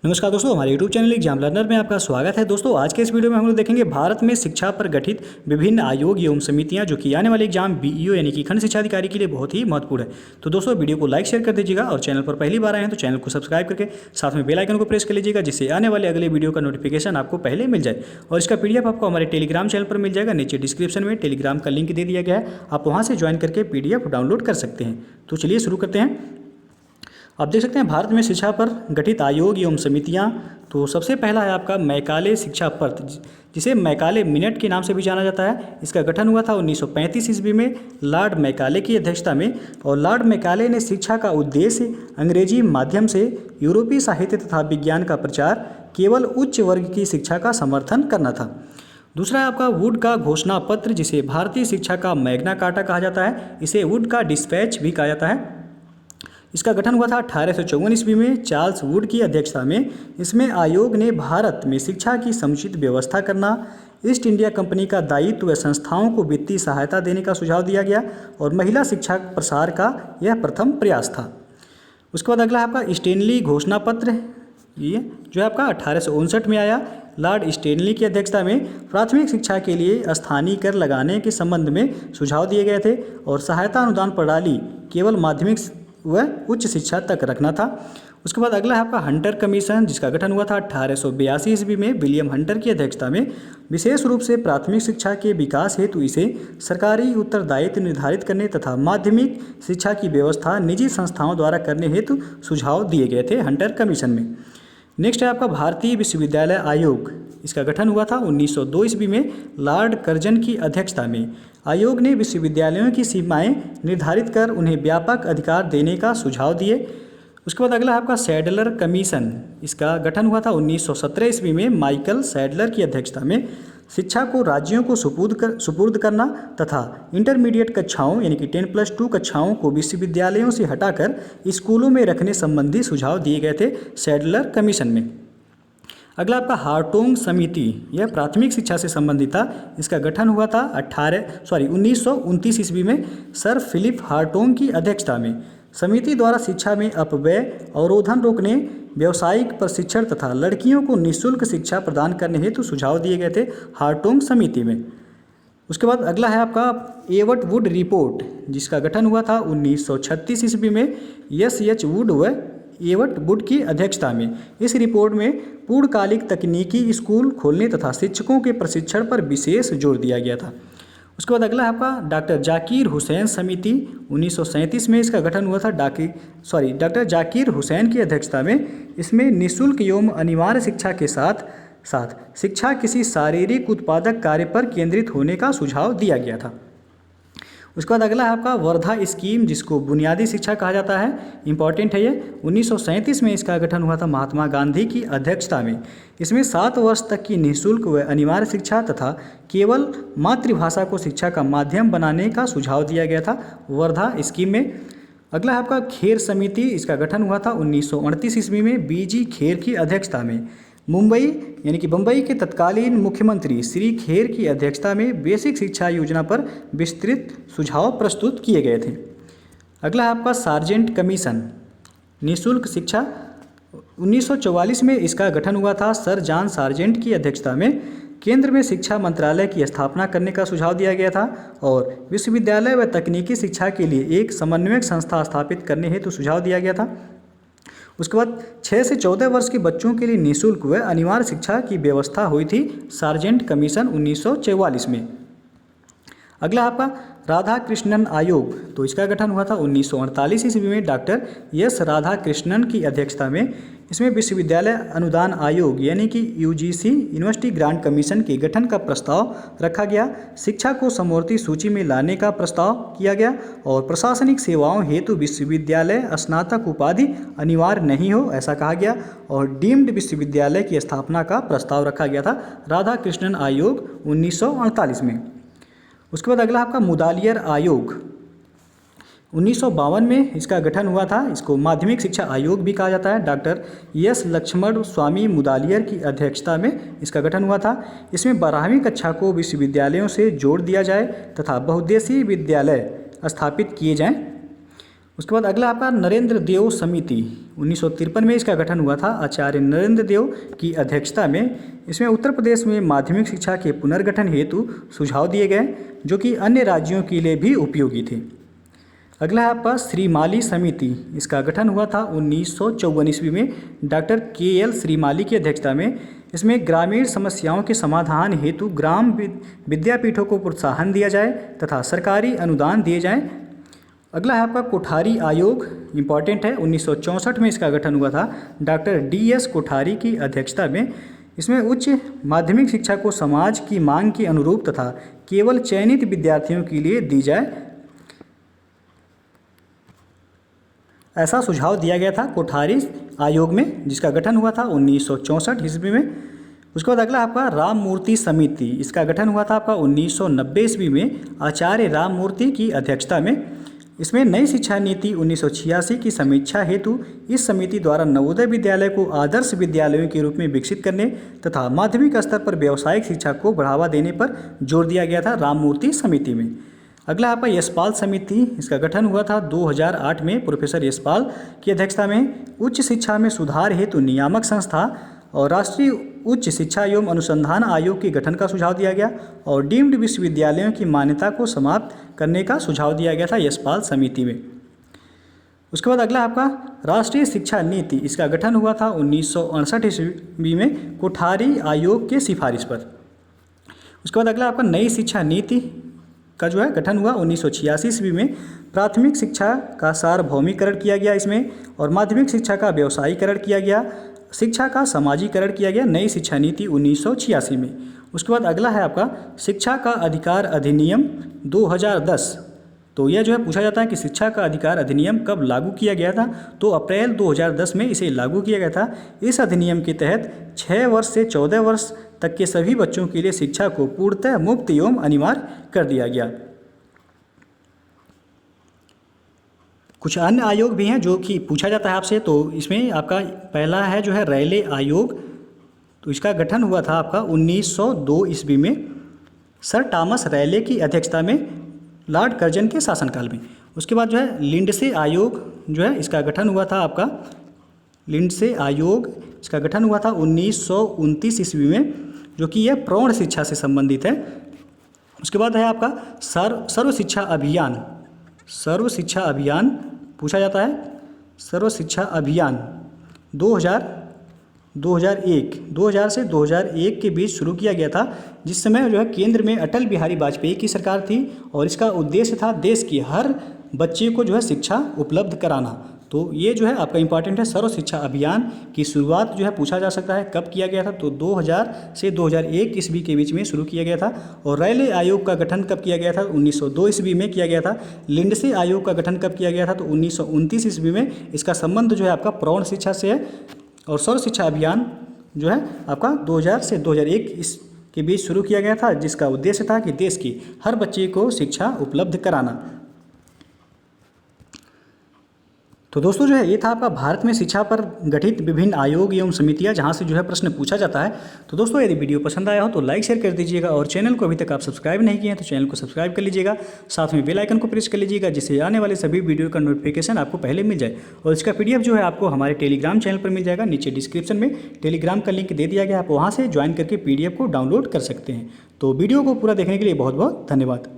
नमस्कार दोस्तों, हमारे YouTube चैनल एग्जाम लर्नर में आपका स्वागत है। दोस्तों, आज के इस वीडियो में हम लोग देखेंगे भारत में शिक्षा पर गठित विभिन्न आयोग एवं समितियां जो कि आने वाले एग्जाम बीईओ यानी कि खंड शिक्षा अधिकारी के लिए बहुत ही महत्वपूर्ण है। तो दोस्तों, वीडियो को लाइक शेयर कर दीजिएगा और चैनल पर पहली बार आए हैं तो चैनल को सब्सक्राइब करके साथ में बेल आइकन को प्रेस कर लीजिएगा, जिससे आने वाले अगले वीडियो का नोटिफिकेशन आपको पहले मिल जाए। और इसका PDF आपको हमारे टेलीग्राम चैनल पर मिल जाएगा। नीचे डिस्क्रिप्शन में टेलीग्राम का लिंक दे दिया गया है, आप वहाँ से ज्वाइन करके PDF डाउनलोड कर सकते हैं। तो चलिए शुरू करते हैं। आप देख सकते हैं भारत में शिक्षा पर गठित आयोग एवं समितियां। तो सबसे पहला है आपका मैकाले शिक्षा पत्र, जिसे मैकाले मिनट के नाम से भी जाना जाता है। इसका गठन हुआ था 1935 ईस्वी में लॉर्ड मैकाले की अध्यक्षता में। और लॉर्ड मैकाले ने शिक्षा का उद्देश्य अंग्रेजी माध्यम से यूरोपीय साहित्य तथा विज्ञान का प्रचार, केवल उच्च वर्ग की शिक्षा का समर्थन करना था। दूसरा है आपका वुड का घोषणा पत्र, जिसे भारतीय शिक्षा का मैग्ना कार्टा कहा जाता है। इसे वुड का डिस्पैच भी कहा जाता है। इसका गठन हुआ था 1854 ईस्वी में चार्ल्स वुड की अध्यक्षता में। इसमें आयोग ने भारत में शिक्षा की समुचित व्यवस्था करना, ईस्ट इंडिया कंपनी का दायित्व व संस्थाओं को वित्तीय सहायता देने का सुझाव दिया गया और महिला शिक्षा प्रसार का यह प्रथम प्रयास था। उसके बाद अगला आपका स्टेनली घोषणा पत्र, ये जो है आपका 1859 में आया। लॉर्ड स्टेनली की अध्यक्षता में प्राथमिक शिक्षा के लिए स्थानीय कर लगाने के संबंध में सुझाव दिए गए थे और सहायता अनुदान प्रणाली केवल माध्यमिक व उच्च शिक्षा तक रखना था। उसके बाद अगला है आपका हंटर कमीशन, जिसका गठन हुआ था 1882 ईस्वी में विलियम हंटर की अध्यक्षता में। विशेष रूप से प्राथमिक शिक्षा के विकास हेतु इसे सरकारी उत्तरदायित्व निर्धारित करने तथा माध्यमिक शिक्षा की व्यवस्था निजी संस्थाओं द्वारा करने हेतु सुझाव दिए गए थे हंटर कमीशन में। नेक्स्ट है आपका भारतीय विश्वविद्यालय आयोग। इसका गठन हुआ था 1902 ईस्वी में लॉर्ड कर्जन की अध्यक्षता में। आयोग ने विश्वविद्यालयों की सीमाएं निर्धारित कर उन्हें व्यापक अधिकार देने का सुझाव दिए। उसके बाद अगला है आपका सैडलर कमीशन। इसका गठन हुआ था 1917 ईस्वी में माइकल सैडलर की अध्यक्षता में। शिक्षा को राज्यों को सुपुर्द करना तथा इंटरमीडिएट कक्षाओं यानी कि 10+2 कक्षाओं को विश्वविद्यालयों से हटाकर स्कूलों में रखने संबंधी सुझाव दिए गए थे सैडलर कमीशन में। अगला आपका हार्टोंग समिति, यह प्राथमिक शिक्षा से संबंधित था। इसका गठन हुआ था 1929 ईस्वी में सर फिलिप हार्टोंग की अध्यक्षता में। समिति द्वारा शिक्षा में अपव्यय, अवरोधन रोकने, व्यावसायिक प्रशिक्षण तथा लड़कियों को निःशुल्क शिक्षा प्रदान करने हेतु सुझाव दिए गए थे हार्टोंग समिति में। उसके बाद अगला है आपका एवट वुड रिपोर्ट, जिसका गठन हुआ था 1936 ईस्वी में SH वुड व एवट वुड की अध्यक्षता में। इस रिपोर्ट में पूर्णकालिक तकनीकी स्कूल खोलने तथा शिक्षकों के प्रशिक्षण पर विशेष जोर दिया गया था। उसके बाद अगला है आपका डॉक्टर जाकिर हुसैन समिति। 1937 में इसका गठन हुआ था डॉक्टर जाकिर हुसैन की अध्यक्षता में। इसमें निःशुल्क एवं अनिवार्य शिक्षा के साथ साथ शिक्षा किसी शारीरिक उत्पादक कार्य पर केंद्रित होने का सुझाव दिया गया था। उसके बाद अगला है आपका वर्धा स्कीम, जिसको बुनियादी शिक्षा कहा जाता है। इंपॉर्टेंट है ये। 1937 में इसका गठन हुआ था महात्मा गांधी की अध्यक्षता में। इसमें 7 वर्ष तक की निःशुल्क व अनिवार्य शिक्षा तथा केवल मातृभाषा को शिक्षा का माध्यम बनाने का सुझाव दिया गया था वर्धा स्कीम में। अगला है आपका खेर समिति। इसका गठन हुआ था 1938 ईस्वी में BG खेर की अध्यक्षता में। मुंबई यानी कि बम्बई के तत्कालीन मुख्यमंत्री श्री खेर की अध्यक्षता में बेसिक शिक्षा योजना पर विस्तृत सुझाव प्रस्तुत किए गए थे। अगला है आपका सार्जेंट कमीशन, निःशुल्क शिक्षा। 1944 में इसका गठन हुआ था सर जॉन सार्जेंट की अध्यक्षता में। केंद्र में शिक्षा मंत्रालय की स्थापना करने का सुझाव दिया गया था और विश्वविद्यालय व तकनीकी शिक्षा के लिए एक समन्वयक संस्था स्थापित करने हेतु सुझाव दिया गया था। उसके बाद 6 से 14 वर्ष के बच्चों के लिए निःशुल्क व अनिवार्य शिक्षा की व्यवस्था हुई थी सार्जेंट कमीशन 1944 में। अगला आपका राधा कृष्णन आयोग। तो इसका गठन हुआ था 1948 ईस्वी में डॉक्टर S राधा कृष्णन की अध्यक्षता में। इसमें विश्वविद्यालय अनुदान आयोग यानी कि UGC यूनिवर्सिटी ग्रांट कमीशन के गठन का प्रस्ताव रखा गया। शिक्षा को समवर्ती सूची में लाने का प्रस्ताव किया गया और प्रशासनिक सेवाओं हेतु विश्वविद्यालय स्नातक उपाधि अनिवार्य नहीं हो ऐसा कहा गया और डीम्ड विश्वविद्यालय की स्थापना का प्रस्ताव रखा गया था राधा कृष्णन आयोग 1948 में। उसके बाद अगला आपका मुदालियर आयोग। 1952 में इसका गठन हुआ था। इसको माध्यमिक शिक्षा आयोग भी कहा जाता है। डॉक्टर S लक्ष्मण स्वामी मुदालियर की अध्यक्षता में इसका गठन हुआ था। इसमें 12वीं कक्षा को विश्वविद्यालयों से जोड़ दिया जाए तथा बहुउद्देशीय विद्यालय स्थापित किए जाएं। उसके बाद अगला आपका नरेंद्र देव समिति 1953 में इसका गठन हुआ था। आचार्य नरेंद्र देव की अध्यक्षता में इसमें उत्तर प्रदेश में माध्यमिक शिक्षा के पुनर्गठन हेतु सुझाव दिए गए जो कि अन्य राज्यों के लिए भी उपयोगी थे। अगला है आपका श्रीमाली समिति, इसका गठन हुआ था 1954 ईस्वी में डॉक्टर KL श्रीमाली की अध्यक्षता में। इसमें ग्रामीण समस्याओं के समाधान हेतु ग्राम विद्यापीठों को प्रोत्साहन दिया जाए तथा सरकारी अनुदान दिए जाएं। अगला है आपका कोठारी आयोग, इम्पॉर्टेंट है, 1964 में इसका गठन हुआ था डॉक्टर DS कोठारी की अध्यक्षता में। इसमें उच्च माध्यमिक शिक्षा को समाज की मांग के अनुरूप तथा केवल चयनित विद्यार्थियों के लिए दी जाए, ऐसा सुझाव दिया गया था कोठारी आयोग में, जिसका गठन हुआ था 1964 ईस्वी में। उसके बाद अगला आपका राममूर्ति समिति, इसका गठन हुआ था आपका 1990 ईस्वी में आचार्य राममूर्ति की अध्यक्षता में। इसमें नई शिक्षा नीति 1986 की समीक्षा हेतु इस समिति द्वारा नवोदय विद्यालय को आदर्श विद्यालयों के रूप में विकसित करने तथा माध्यमिक स्तर पर व्यावसायिक शिक्षा को बढ़ावा देने पर जोर दिया गया था राममूर्ति समिति में। अगला आपका यशपाल समिति, इसका गठन हुआ था 2008 में प्रोफेसर यशपाल की अध्यक्षता में। उच्च शिक्षा में सुधार हेतु नियामक संस्था और राष्ट्रीय उच्च शिक्षा एवं अनुसंधान आयोग के गठन का सुझाव दिया गया और डीम्ड विश्वविद्यालयों की मान्यता को समाप्त करने का सुझाव दिया गया था यशपाल समिति में। उसके बाद अगला आपका राष्ट्रीय शिक्षा नीति, इसका गठन हुआ था 1968 ईस्वी में कोठारी आयोग के सिफारिश पर। उसके बाद अगला आपका नई शिक्षा नीति का जो है गठन हुआ 1986 ईस्वी में। प्राथमिक शिक्षा का सार्वभौमिकरण किया गया इसमें और माध्यमिक शिक्षा का व्यवसायीकरण किया गया, शिक्षा का समाजीकरण किया गया, नई शिक्षा नीति 1986 में। उसके बाद अगला है आपका शिक्षा का अधिकार अधिनियम 2010। तो यह जो है पूछा जाता है कि शिक्षा का अधिकार अधिनियम कब लागू किया गया था, तो अप्रैल 2010 में इसे लागू किया गया था। इस अधिनियम के तहत 6 वर्ष से 14 वर्ष तक के सभी बच्चों के लिए शिक्षा को पूर्णतः मुफ्त एवं अनिवार्य कर दिया गया। कुछ अन्य आयोग भी हैं जो कि पूछा जाता है आपसे, तो इसमें आपका पहला है जो है रैले आयोग। तो इसका गठन हुआ था आपका 1902 ईस्वी में सर टॉमस रैले की अध्यक्षता में लॉर्ड कर्जन के शासनकाल में। उसके बाद जो है लिंडसे आयोग जो है इसका गठन हुआ था आपका, लिंडसे आयोग इसका गठन हुआ था 1929 ईस्वी में, जो कि यह प्रौढ़ शिक्षा से संबंधित है। उसके बाद है आपका सर्व शिक्षा अभियान, सर्व शिक्षा अभियान पूछा जाता है, सर्व शिक्षा अभियान 2000 से 2001 के बीच शुरू किया गया था, जिस समय जो है केंद्र में अटल बिहारी वाजपेयी की सरकार थी और इसका उद्देश्य था देश की हर बच्चे को जो है शिक्षा उपलब्ध कराना। तो ये जो है आपका इंपॉर्टेंट है। सर्व शिक्षा अभियान की शुरुआत जो है पूछा जा सकता है कब किया गया था, तो 2000 से 2001 ईस्वी के बीच में शुरू किया गया था। और रैले आयोग का गठन कब किया गया था, 1902 ईस्वी में किया गया था। लिंडसे आयोग का गठन कब किया गया था, तो 1929 ईस्वी में। इसका संबंध जो है आपका प्रौढ़ शिक्षा से है। और सर्व शिक्षा अभियान जो है आपका 2000 से 2001 के बीच शुरू किया गया था, जिसका उद्देश्य था कि देश की हर बच्चे को शिक्षा उपलब्ध कराना। तो दोस्तों जो है ये था आपका भारत में शिक्षा पर गठित विभिन्न आयोग एवं समितियां, जहां से जो है प्रश्न पूछा जाता है। तो दोस्तों यदि वीडियो पसंद आया हो तो लाइक शेयर कर दीजिएगा और चैनल को अभी तक आप सब्सक्राइब नहीं किए हैं तो चैनल को सब्सक्राइब कर लीजिएगा, साथ में बेल आइकन को प्रेस कर लीजिएगा, जिससे आने वाले सभी वीडियो का नोटिफिकेशन आपको पहले मिल जाए। और इसका PDF जो है आपको हमारे टेलीग्राम चैनल पर मिल जाएगा, नीचे डिस्क्रिप्शन में टेलीग्राम का लिंक दे दिया गया, आप वहाँ से ज्वाइन करके PDF को डाउनलोड कर सकते हैं। तो वीडियो को पूरा देखने के लिए बहुत बहुत धन्यवाद।